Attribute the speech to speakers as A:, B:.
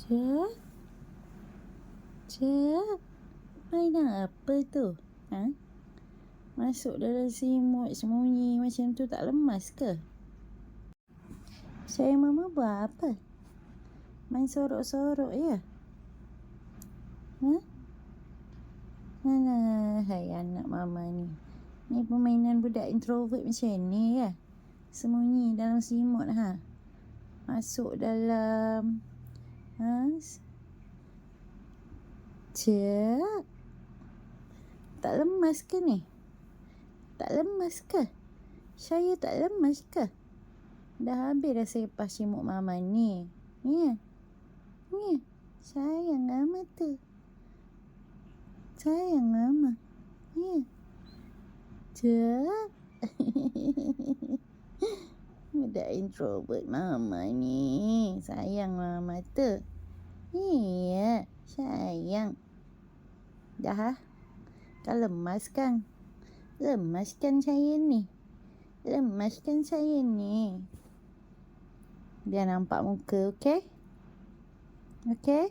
A: Cak, Cak, main apa tu? Ha? Masuk dalam simut sembunyi macam tu tak lemas ke? Sayang mama buat apa? Main sorok-sorok ya? Ha? Hai anak mama ni. Ni permainan budak introvert macam ni ya? Sembunyi dalam simut ha? Masuk dalam Cak, tak lemas ke ni? Tak lemas ke? Saya tak lemas ke? Dah habis dah saya pas simut mama ni. Ya. Ya. Sayang mama tu. Sayang mama. Ya. Cak. Budak introvert mama ni. Sayang mama tu. Iya. Sayang. Dah ha? Kau lemas kan? Lemas kan saya ni? Lemas kan saya ni? Biar nampak muka, okey? Okey?